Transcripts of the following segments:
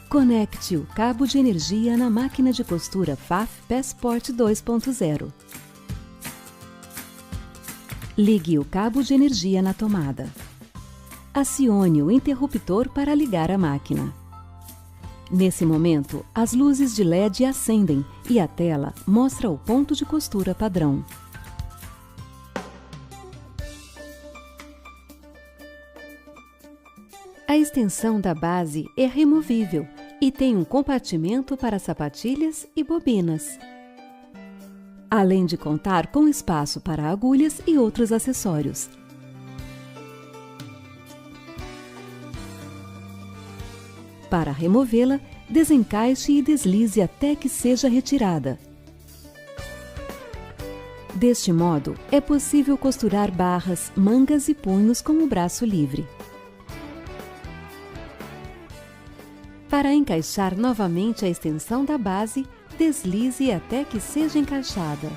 Conecte o cabo de energia na máquina de costura Pfaff Passport 2.0. Ligue o cabo de energia na tomada. Acione o interruptor para ligar a máquina. Nesse momento, as luzes de LED acendem e a tela mostra o ponto de costura padrão. A extensão da base é removível e tem um compartimento para sapatilhas e bobinas, além de contar com espaço para agulhas e outros acessórios. Para removê-la, desencaixe e deslize até que seja retirada. Deste modo, é possível costurar barras, mangas e punhos com o braço livre. Para encaixar novamente a extensão da base, deslize até que seja encaixada.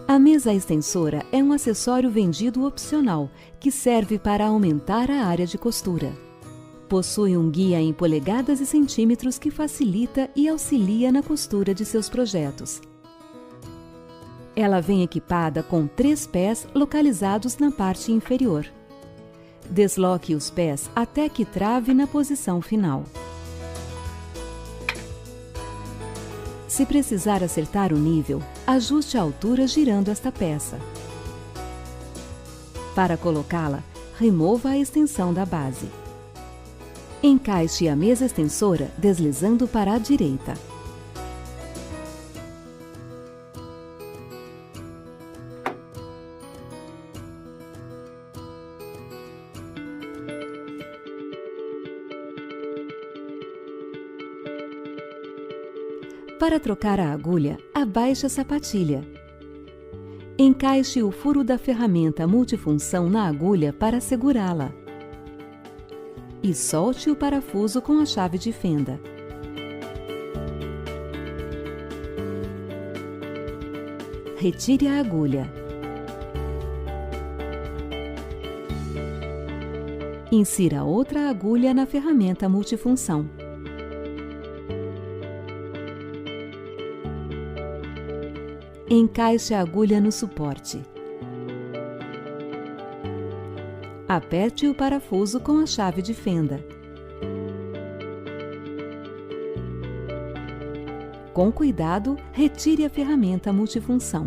A mesa extensora é um acessório vendido opcional, que serve para aumentar a área de costura. Possui um guia em polegadas e centímetros que facilita e auxilia na costura de seus projetos. Ela vem equipada com 3 pés localizados na parte inferior. Desloque os pés até que trave na posição final. Se precisar acertar o nível, ajuste a altura girando esta peça. Para colocá-la, remova a extensão da base. Encaixe a mesa extensora deslizando para a direita. Para trocar a agulha, abaixe a sapatilha. Encaixe o furo da ferramenta multifunção na agulha para segurá-la. E solte o parafuso com a chave de fenda. Retire a agulha. Insira outra agulha na ferramenta multifunção. Encaixe a agulha no suporte. Aperte o parafuso com a chave de fenda. Com cuidado, retire a ferramenta multifunção.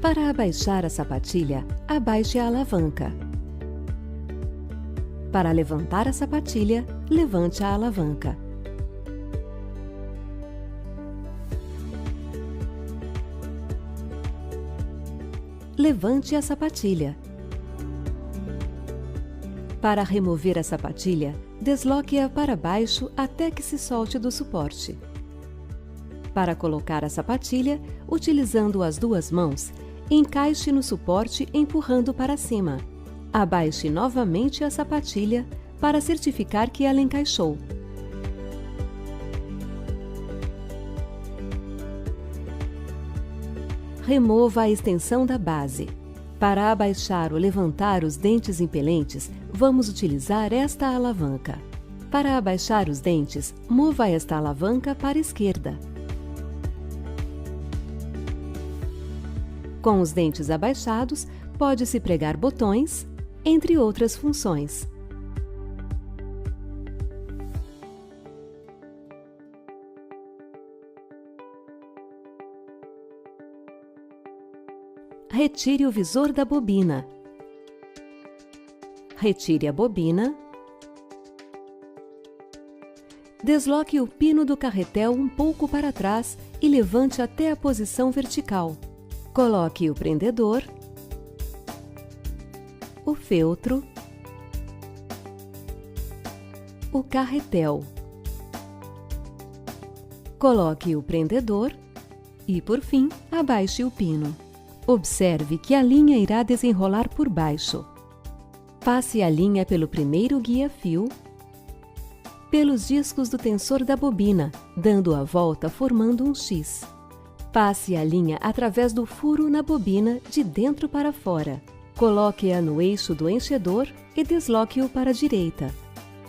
Para abaixar a sapatilha, abaixe a alavanca. Para levantar a sapatilha, levante a alavanca. Levante a sapatilha. Para remover a sapatilha, desloque-a para baixo até que se solte do suporte. Para colocar a sapatilha, utilizando as 2 mãos, encaixe no suporte empurrando para cima. Abaixe novamente a sapatilha para certificar que ela encaixou. Remova a extensão da base. Para abaixar ou levantar os dentes impelentes, vamos utilizar esta alavanca. Para abaixar os dentes, mova esta alavanca para a esquerda. Com os dentes abaixados, pode-se pregar botões, entre outras funções. Retire o visor da bobina. Retire a bobina. Desloque o pino do carretel um pouco para trás e levante até a posição vertical. Coloque o prendedor, o feltro, o carretel. Coloque o prendedor e, por fim, abaixe o pino. Observe que a linha irá desenrolar por baixo. Passe a linha pelo primeiro guia-fio, pelos discos do tensor da bobina, dando a volta formando um X. Passe a linha através do furo na bobina de dentro para fora. Coloque-a no eixo do enchedor e desloque-o para a direita.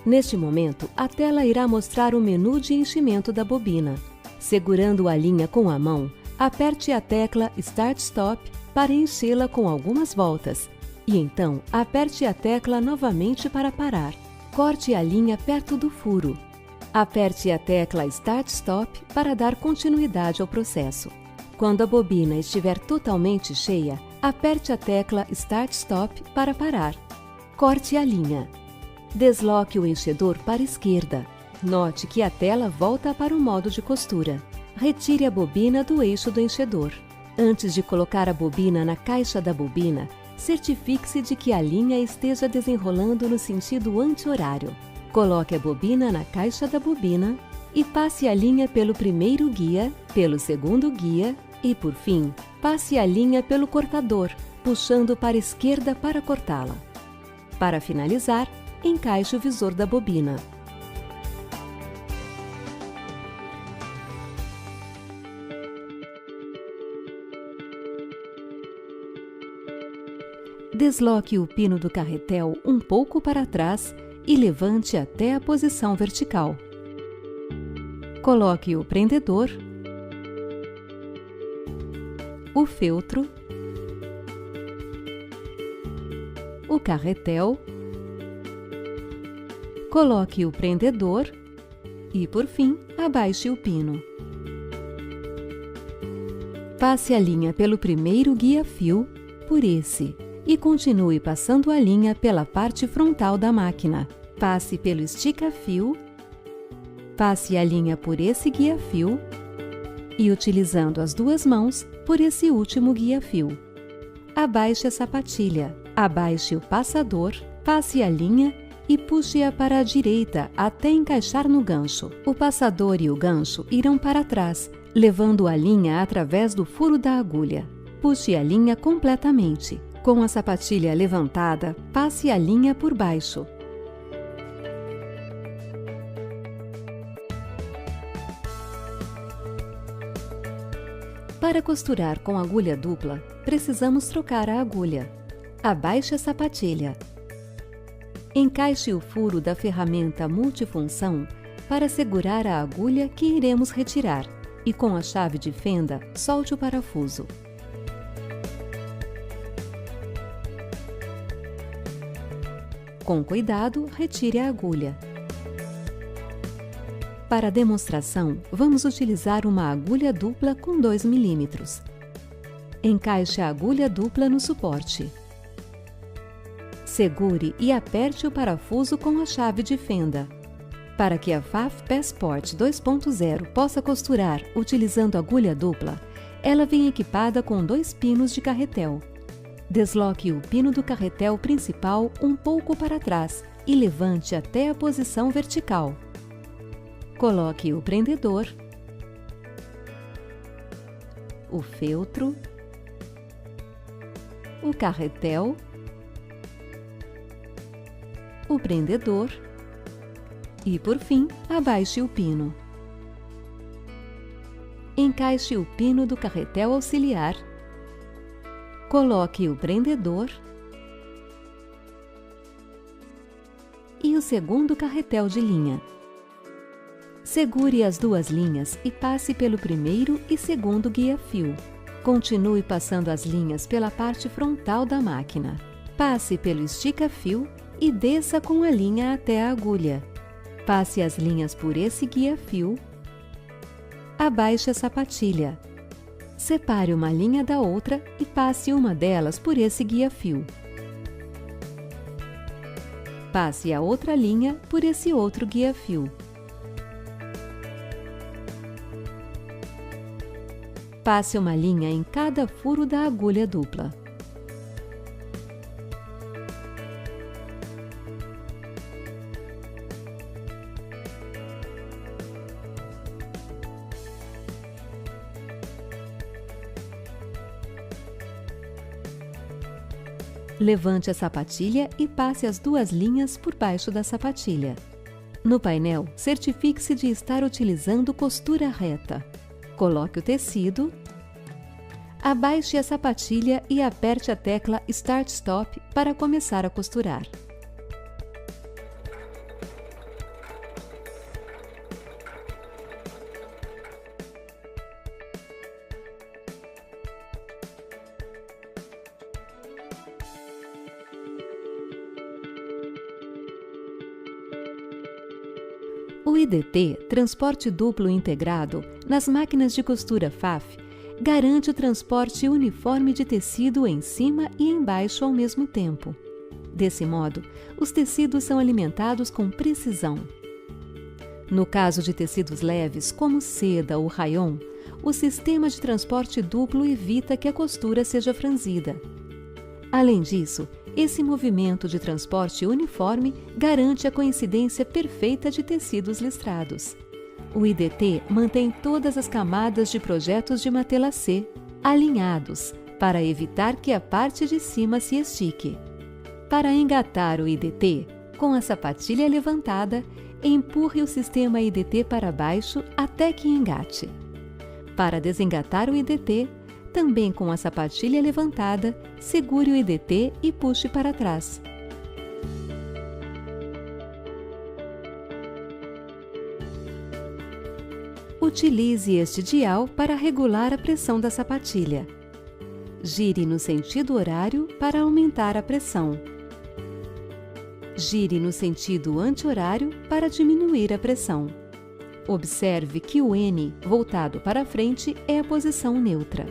Neste momento, a tela irá mostrar o menu de enchimento da bobina. Segurando a linha com a mão, aperte a tecla Start-Stop para enchê-la com algumas voltas. E então, aperte a tecla novamente para parar. Corte a linha perto do furo. Aperte a tecla Start-Stop para dar continuidade ao processo. Quando a bobina estiver totalmente cheia, aperte a tecla Start-Stop para parar. Corte a linha. Desloque o enchedor para a esquerda. Note que a tela volta para o modo de costura. Retire a bobina do eixo do enchedor. Antes de colocar a bobina na caixa da bobina, certifique-se de que a linha esteja desenrolando no sentido anti-horário. Coloque a bobina na caixa da bobina e passe a linha pelo primeiro guia, pelo segundo guia e, por fim, passe a linha pelo cortador, puxando para a esquerda para cortá-la. Para finalizar, encaixe o visor da bobina. Desloque o pino do carretel um pouco para trás e levante até a posição vertical. Coloque o prendedor, o feltro, o carretel, coloque o prendedor e, por fim, abaixe o pino. Passe a linha pelo primeiro guia-fio, por esse, e continue passando a linha pela parte frontal da máquina. Passe pelo estica-fio, passe a linha por esse guia-fio e, utilizando as duas mãos, por esse último guia-fio. Abaixe a sapatilha, abaixe o passador, passe a linha e puxe-a para a direita até encaixar no gancho. O passador e o gancho irão para trás, levando a linha através do furo da agulha. Puxe a linha completamente. Com a sapatilha levantada, passe a linha por baixo. Para costurar com agulha dupla, precisamos trocar a agulha. Abaixe a sapatilha. Encaixe o furo da ferramenta multifunção para segurar a agulha que iremos retirar e, com a chave de fenda, solte o parafuso. Com cuidado, retire a agulha. Para a demonstração, vamos utilizar uma agulha dupla com 2 mm. Encaixe a agulha dupla no suporte. Segure e aperte o parafuso com a chave de fenda. Para que a Pfaff Passport 2.0 possa costurar utilizando agulha dupla, ela vem equipada com 2 pinos de carretel. Desloque o pino do carretel principal um pouco para trás e levante até a posição vertical. Coloque o prendedor, o feltro, o carretel, o prendedor e, por fim, abaixe o pino. Encaixe o pino do carretel auxiliar. Coloque o prendedor e o segundo carretel de linha. Segure as duas linhas e passe pelo primeiro e segundo guia-fio. Continue passando as linhas pela parte frontal da máquina. Passe pelo estica-fio e desça com a linha até a agulha. Passe as linhas por esse guia-fio. Abaixe a sapatilha. Separe uma linha da outra e passe uma delas por esse guia-fio. Passe a outra linha por esse outro guia-fio. Passe uma linha em cada furo da agulha dupla. Levante a sapatilha e passe as duas linhas por baixo da sapatilha. No painel, certifique-se de estar utilizando costura reta. Coloque o tecido, abaixe a sapatilha e aperte a tecla Start Stop para começar a costurar. O IDT, transporte duplo integrado, nas máquinas de costura FAF, garante o transporte uniforme de tecido em cima e embaixo ao mesmo tempo. Desse modo, os tecidos são alimentados com precisão. No caso de tecidos leves, como seda ou rayon, o sistema de transporte duplo evita que a costura seja franzida. Além disso, esse movimento de transporte uniforme garante a coincidência perfeita de tecidos listrados. O IDT mantém todas as camadas de projetos de matelassé alinhados para evitar que a parte de cima se estique. Para engatar o IDT, com a sapatilha levantada, empurre o sistema IDT para baixo até que engate. Para desengatar o IDT, também com a sapatilha levantada, segure o IDT e puxe para trás. Utilize este dial para regular a pressão da sapatilha. Gire no sentido horário para aumentar a pressão. Gire no sentido anti-horário para diminuir a pressão. Observe que o N, voltado para frente, é a posição neutra.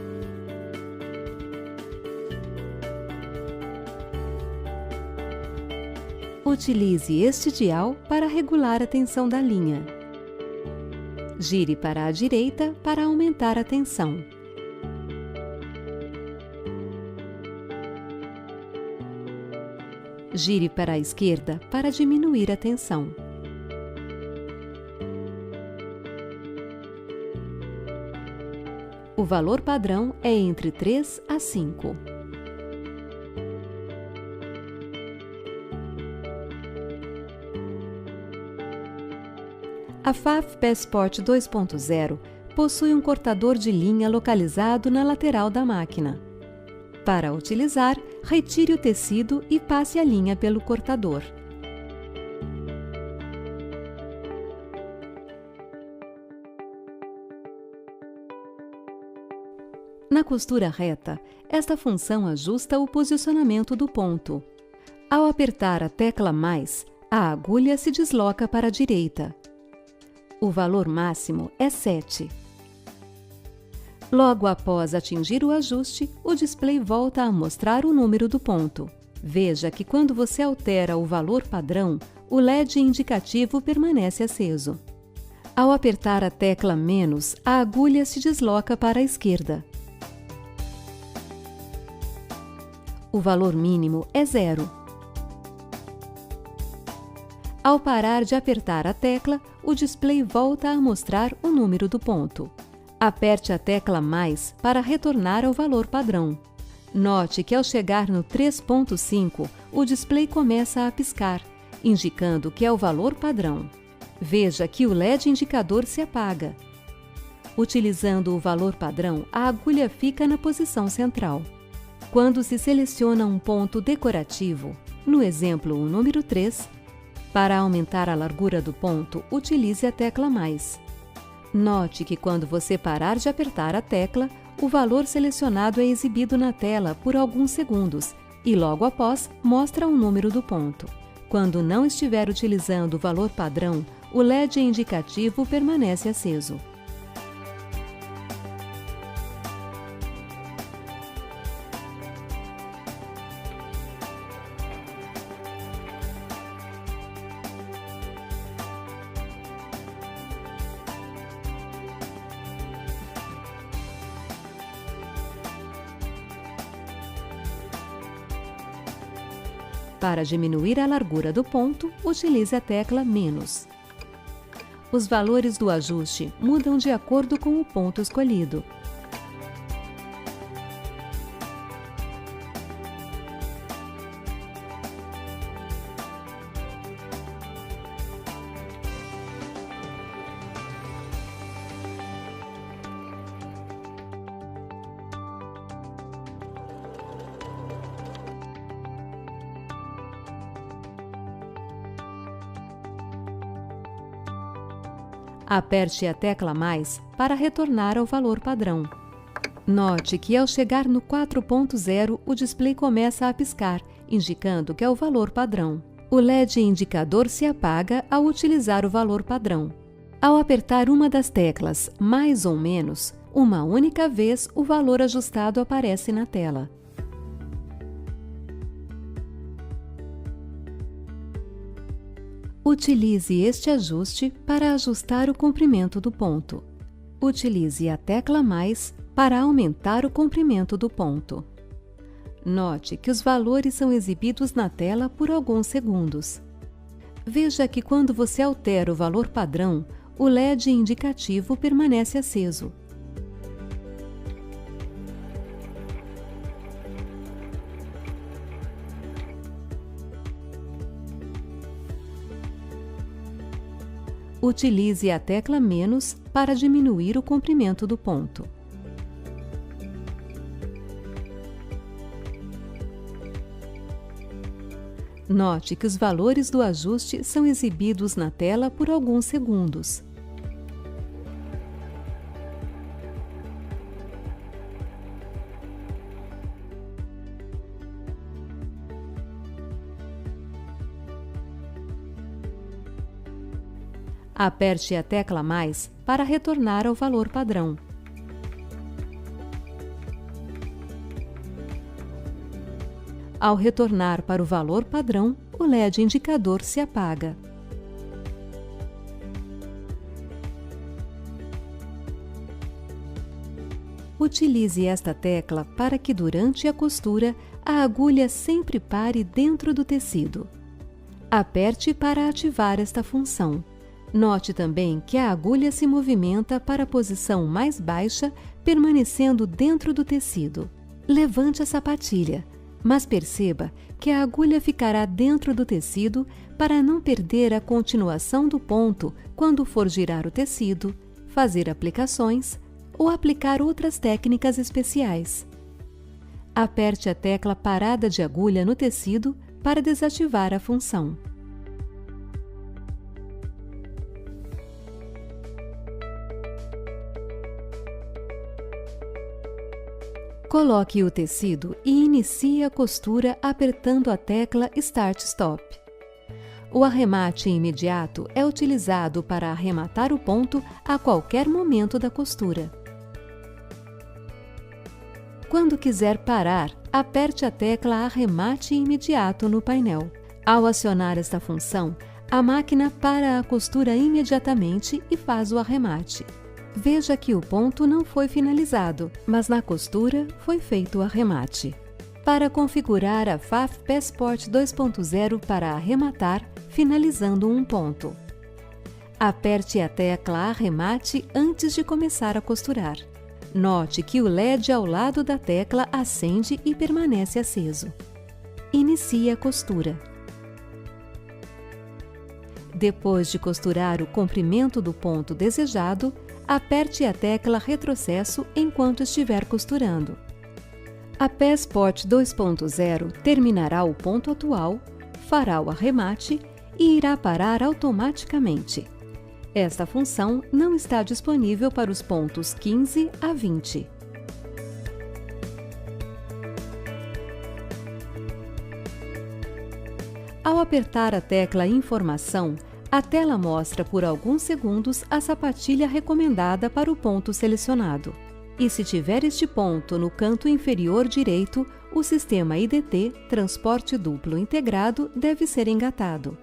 Utilize este dial para regular a tensão da linha. Gire para a direita para aumentar a tensão. Gire para a esquerda para diminuir a tensão. O valor padrão é entre 3 a 5. A FAF Passport 2.0 possui um cortador de linha localizado na lateral da máquina. Para utilizar, retire o tecido e passe a linha pelo cortador. Na costura reta, esta função ajusta o posicionamento do ponto. Ao apertar a tecla mais, a agulha se desloca para a direita. O valor máximo é 7. Logo após atingir o ajuste, o display volta a mostrar o número do ponto. Veja que quando você altera o valor padrão, o LED indicativo permanece aceso. Ao apertar a tecla menos, a agulha se desloca para a esquerda. O valor mínimo é 0. Ao parar de apertar a tecla, o display volta a mostrar o número do ponto. Aperte a tecla mais para retornar ao valor padrão. Note que ao chegar no 3.5, o display começa a piscar, indicando que é o valor padrão. Veja que o LED indicador se apaga. Utilizando o valor padrão, a agulha fica na posição central. Quando se seleciona um ponto decorativo, no exemplo o número 3, para aumentar a largura do ponto, utilize a tecla mais. Note que quando você parar de apertar a tecla, o valor selecionado é exibido na tela por alguns segundos e logo após mostra o número do ponto. Quando não estiver utilizando o valor padrão, o LED indicativo permanece aceso. Para diminuir a largura do ponto, utilize a tecla menos. Os valores do ajuste mudam de acordo com o ponto escolhido. Aperte a tecla mais para retornar ao valor padrão. Note que ao chegar no 4.0, o display começa a piscar, indicando que é o valor padrão. O LED indicador se apaga ao utilizar o valor padrão. Ao apertar uma das teclas mais ou menos, uma única vez o valor ajustado aparece na tela. Utilize este ajuste para ajustar o comprimento do ponto. Utilize a tecla mais para aumentar o comprimento do ponto. Note que os valores são exibidos na tela por alguns segundos. Veja que quando você altera o valor padrão, o LED indicativo permanece aceso. Utilize a tecla menos para diminuir o comprimento do ponto. Note que os valores do ajuste são exibidos na tela por alguns segundos. Aperte a tecla mais para retornar ao valor padrão. Ao retornar para o valor padrão, o LED indicador se apaga. Utilize esta tecla para que durante a costura a agulha sempre pare dentro do tecido. Aperte para ativar esta função. Note também que a agulha se movimenta para a posição mais baixa, permanecendo dentro do tecido. Levante a sapatilha, mas perceba que a agulha ficará dentro do tecido para não perder a continuação do ponto quando for girar o tecido, fazer aplicações ou aplicar outras técnicas especiais. Aperte a tecla parada de agulha no tecido para desativar a função. Coloque o tecido e inicie a costura apertando a tecla Start Stop. O arremate imediato é utilizado para arrematar o ponto a qualquer momento da costura. Quando quiser parar, aperte a tecla Arremate imediato no painel. Ao acionar esta função, a máquina para a costura imediatamente e faz o arremate. Veja que o ponto não foi finalizado, mas na costura foi feito o arremate. Para configurar a FAF Passport 2.0 para arrematar, finalizando um ponto. Aperte a tecla Arremate antes de começar a costurar. Note que o LED ao lado da tecla acende e permanece aceso. Inicie a costura. Depois de costurar o comprimento do ponto desejado, aperte a tecla Retrocesso enquanto estiver costurando. A Passport 2.0 terminará o ponto atual, fará o arremate e irá parar automaticamente. Esta função não está disponível para os pontos 15 a 20. Ao apertar a tecla Informação, a tela mostra por alguns segundos a sapatilha recomendada para o ponto selecionado. E se tiver este ponto no canto inferior direito, o sistema IDT, Transporte Duplo Integrado, deve ser engatado.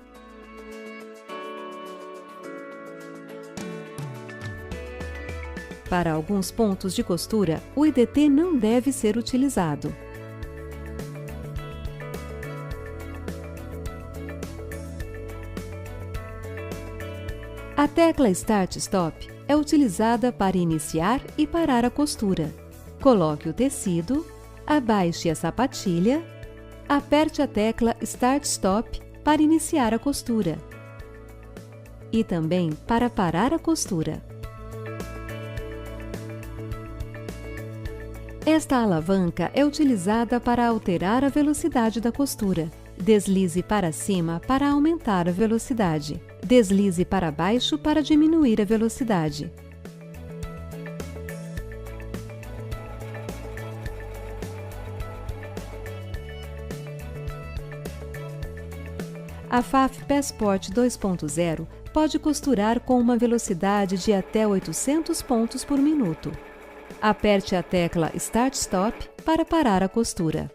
Para alguns pontos de costura, o IDT não deve ser utilizado. A tecla Start Stop é utilizada para iniciar e parar a costura. Coloque o tecido, abaixe a sapatilha, aperte a tecla Start Stop para iniciar a costura e também para parar a costura. Esta alavanca é utilizada para alterar a velocidade da costura Deslize para cima para aumentar a velocidade. Deslize para baixo para diminuir a velocidade. A Pfaff Passport 2.0 pode costurar com uma velocidade de até 800 pontos por minuto. Aperte a tecla Start Stop para parar a costura.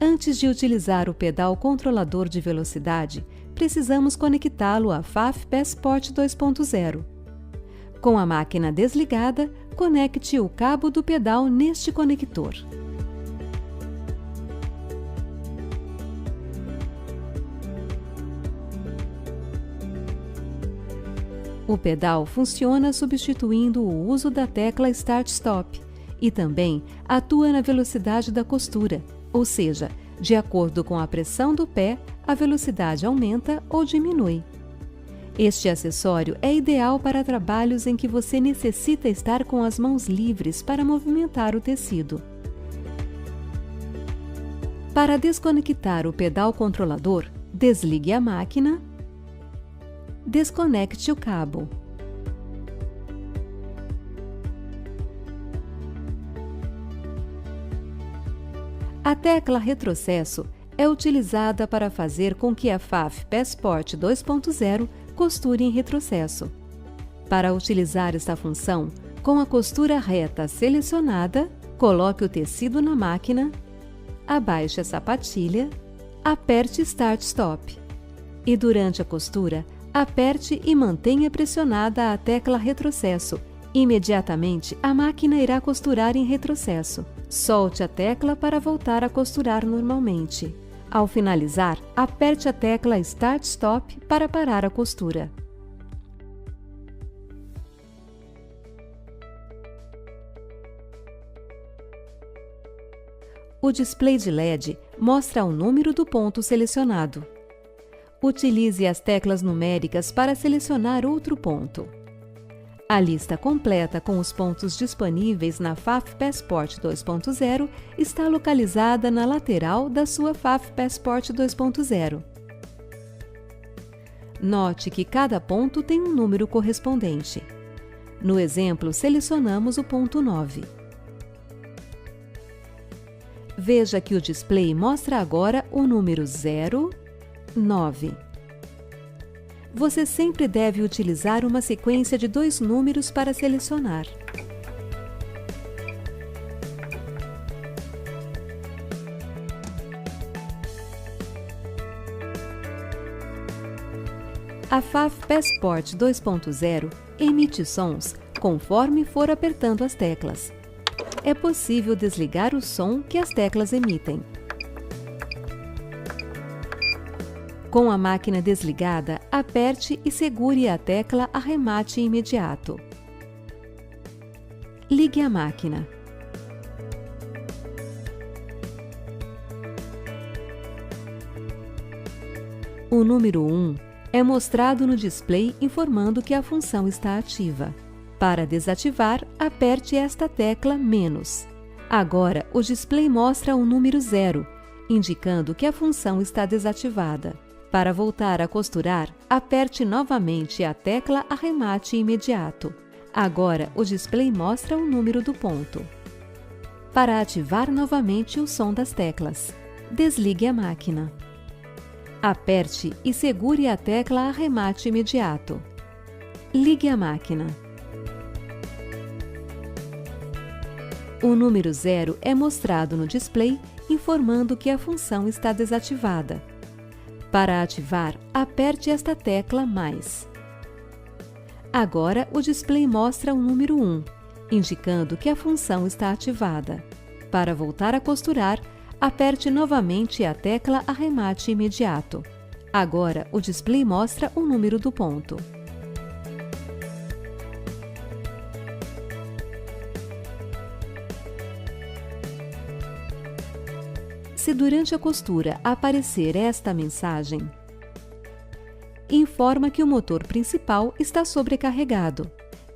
Antes de utilizar o pedal controlador de velocidade, precisamos conectá-lo à Pfaff Passport 2.0. Com a máquina desligada, conecte o cabo do pedal neste conector. O pedal funciona substituindo o uso da tecla Start Stop e também atua na velocidade da costura, ou seja, de acordo com a pressão do pé, a velocidade aumenta ou diminui. Este acessório é ideal para trabalhos em que você necessita estar com as mãos livres para movimentar o tecido. Para desconectar o pedal controlador, desligue a máquina, desconecte o cabo. A tecla retrocesso é utilizada para fazer com que a Pfaff Passport 2.0 costure em retrocesso. Para utilizar esta função, com a costura reta selecionada, coloque o tecido na máquina, abaixe a sapatilha, aperte Start Stop e durante a costura, aperte e mantenha pressionada a tecla retrocesso. Imediatamente, a máquina irá costurar em retrocesso. Solte a tecla para voltar a costurar normalmente. Ao finalizar, aperte a tecla Start Stop para parar a costura. O display de LED mostra o número do ponto selecionado. Utilize as teclas numéricas para selecionar outro ponto. A lista completa com os pontos disponíveis na Pfaff Passport 2.0 está localizada na lateral da sua Pfaff Passport 2.0. Note que cada ponto tem um número correspondente. No exemplo, selecionamos o ponto 9. Veja que o display mostra agora o número 09. Você sempre deve utilizar uma sequência de 2 números para selecionar. A Pfaff Passport 2.0 emite sons conforme for apertando as teclas. É possível desligar o som que as teclas emitem. Com a máquina desligada, aperte e segure a tecla Arremate imediato. Ligue a máquina. O número 1 é mostrado no display informando que a função está ativa. Para desativar, aperte esta tecla menos. Agora, o display mostra o número 0, indicando que a função está desativada. Para voltar a costurar, aperte novamente a tecla Arremate imediato. Agora, o display mostra o número do ponto. Para ativar novamente o som das teclas, desligue a máquina. Aperte e segure a tecla Arremate imediato. Ligue a máquina. O número 0 é mostrado no display, informando que a função está desativada. Para ativar, aperte esta tecla mais. Agora, o display mostra o número 1, indicando que a função está ativada. Para voltar a costurar, aperte novamente a tecla Arremate imediato. Agora, o display mostra o número do ponto. Se durante a costura aparecer esta mensagem, informa que o motor principal está sobrecarregado.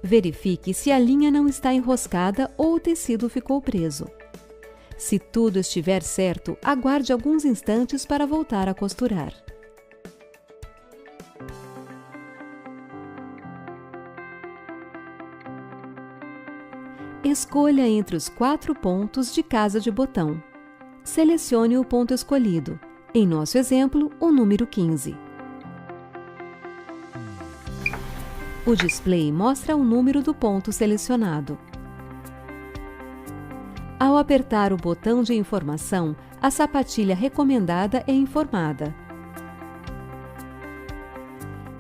Verifique se a linha não está enroscada ou o tecido ficou preso. Se tudo estiver certo, aguarde alguns instantes para voltar a costurar. Escolha entre os 4 pontos de casa de botão. Selecione o ponto escolhido, em nosso exemplo, o número 15. O display mostra o número do ponto selecionado. Ao apertar o botão de informação, a sapatilha recomendada é informada.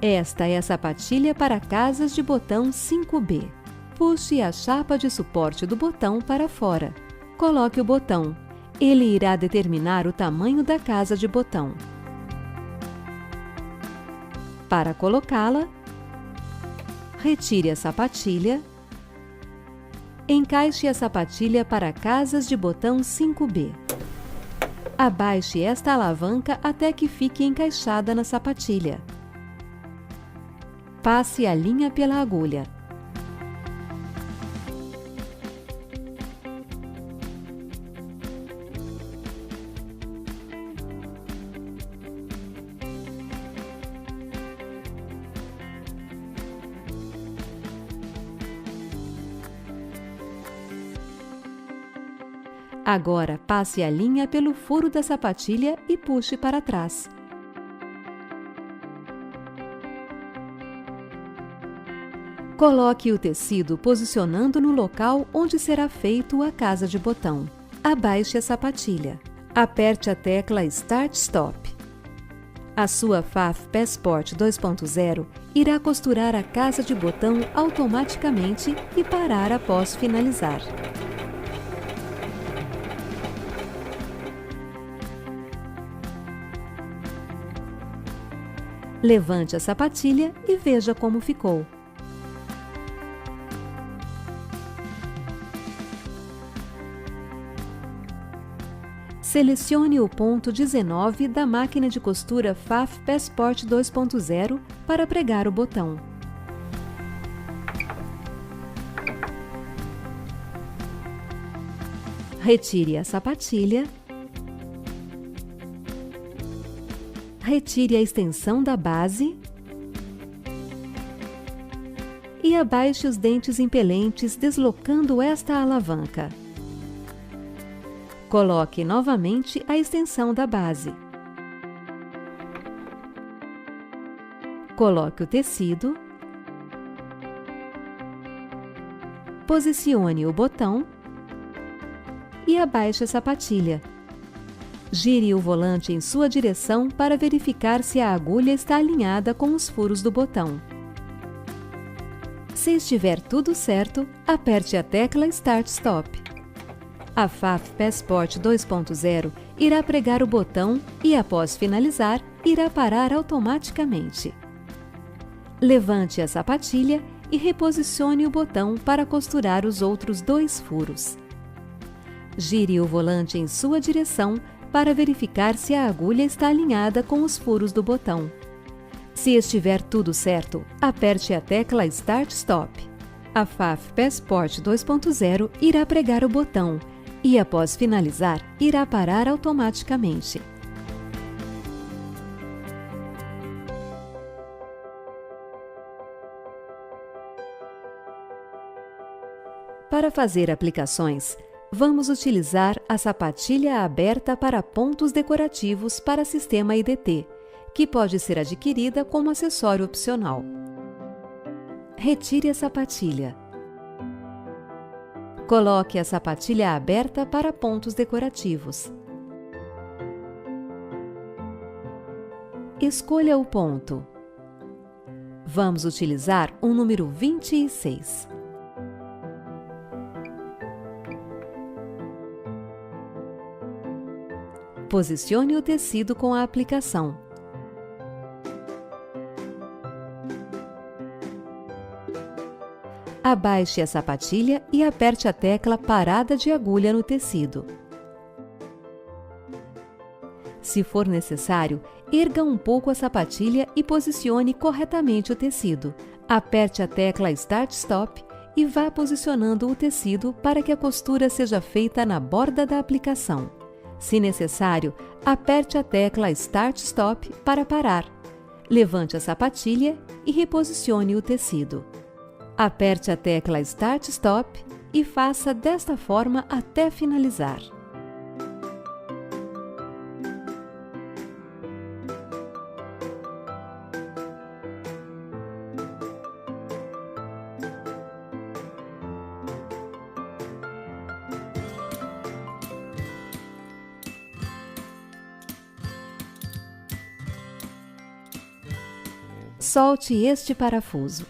Esta é a sapatilha para casas de botão 5B. Puxe a chapa de suporte do botão para fora. Coloque o botão. Ele irá determinar o tamanho da casa de botão. Para colocá-la, retire a sapatilha. Encaixe a sapatilha para casas de botão 5B. Abaixe esta alavanca até que fique encaixada na sapatilha. Passe a linha pela agulha. Agora, passe a linha pelo furo da sapatilha e puxe para trás. Coloque o tecido posicionando no local onde será feito a casa de botão. Abaixe a sapatilha. Aperte a tecla Start Stop. A sua Pfaff Passport 2.0 irá costurar a casa de botão automaticamente e parar após finalizar. Levante a sapatilha e veja como ficou. Selecione o ponto 19 da máquina de costura Pfaff Passport 2.0 para pregar o botão. Retire a sapatilha. Retire a extensão da base e abaixe os dentes impelentes deslocando esta alavanca. Coloque novamente a extensão da base. Coloque o tecido. Posicione o botão e abaixe a sapatilha. Gire o volante em sua direção para verificar se a agulha está alinhada com os furos do botão. Se estiver tudo certo, aperte a tecla Start Stop. A Pfaff Passport 2.0 irá pregar o botão e, após finalizar, irá parar automaticamente. Levante a sapatilha e reposicione o botão para costurar os outros 2 furos. Gire o volante em sua direção para verificar se a agulha está alinhada com os furos do botão. Se estiver tudo certo, aperte a tecla Start Stop. A Pfaff Passport 2.0 irá pregar o botão e, após finalizar, irá parar automaticamente. Para fazer aplicações, vamos utilizar a sapatilha aberta para pontos decorativos para sistema IDT, que pode ser adquirida como acessório opcional. Retire a sapatilha. Coloque a sapatilha aberta para pontos decorativos. Escolha o ponto. Vamos utilizar o número 26. Posicione o tecido com a aplicação. Abaixe a sapatilha e aperte a tecla Parada de agulha no tecido. Se for necessário, erga um pouco a sapatilha e posicione corretamente o tecido. Aperte a tecla Start Stop e vá posicionando o tecido para que a costura seja feita na borda da aplicação. Se necessário, aperte a tecla Start Stop para parar. Levante a sapatilha e reposicione o tecido. Aperte a tecla Start Stop e faça desta forma até finalizar. Solte este parafuso.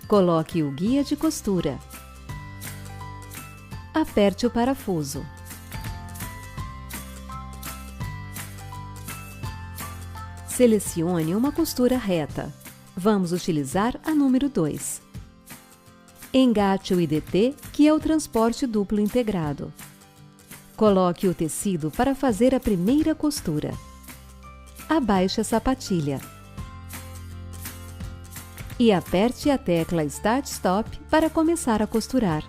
Coloque o guia de costura. Aperte o parafuso. Selecione uma costura reta. Vamos utilizar a número 2. Engate o IDT, que é o transporte duplo integrado. Coloque o tecido para fazer a primeira costura. Abaixe a sapatilha. E aperte a tecla Start Stop para começar a costurar.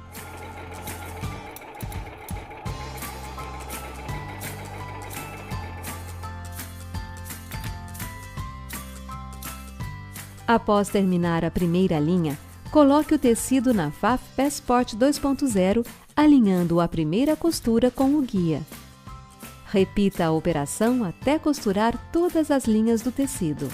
Após terminar a primeira linha, coloque o tecido na Pfaff Passport 2.0, alinhando a primeira costura com o guia. Repita a operação até costurar todas as linhas do tecido.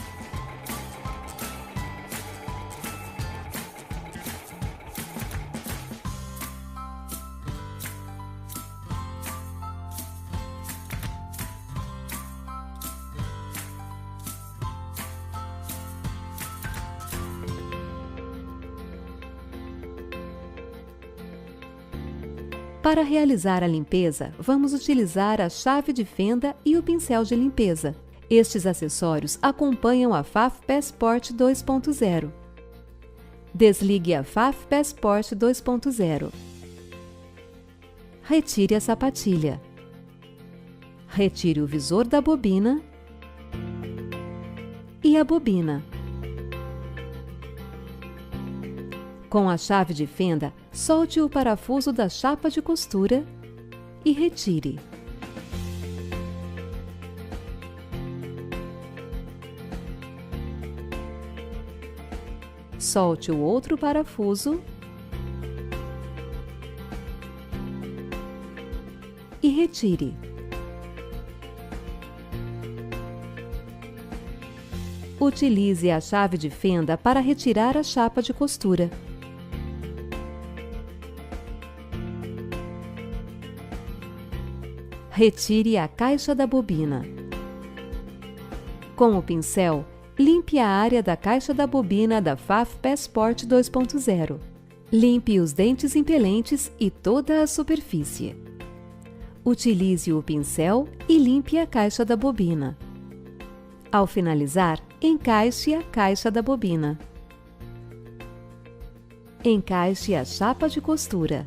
Para realizar a limpeza, vamos utilizar a chave de fenda e o pincel de limpeza. Estes acessórios acompanham a Pfaff Passport 2.0. Desligue a Pfaff Passport 2.0. Retire a sapatilha. Retire o visor da bobina e a bobina. Com a chave de fenda, solte o parafuso da chapa de costura e retire. Solte o outro parafuso e retire. Utilize a chave de fenda para retirar a chapa de costura. Retire a caixa da bobina. Com o pincel, limpe a área da caixa da bobina da Pfaff Passport 2.0. Limpe os dentes impelentes e toda a superfície. Utilize o pincel e limpe a caixa da bobina. Ao finalizar, encaixe a caixa da bobina. Encaixe a chapa de costura.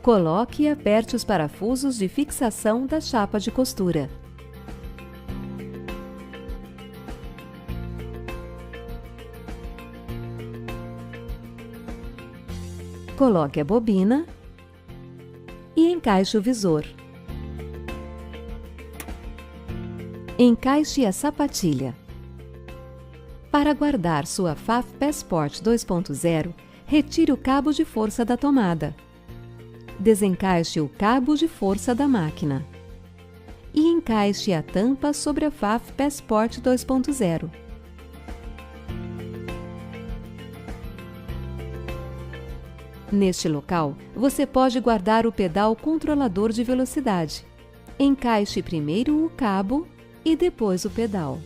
Coloque e aperte os parafusos de fixação da chapa de costura. Coloque a bobina e encaixe o visor. Encaixe a sapatilha. Para guardar sua Pfaff Passport 2.0, retire o cabo de força da tomada. Desencaixe o cabo de força da máquina e encaixe a tampa sobre a Pfaff Passport 2.0. Neste local, você pode guardar o pedal controlador de velocidade. Encaixe primeiro o cabo e depois o pedal.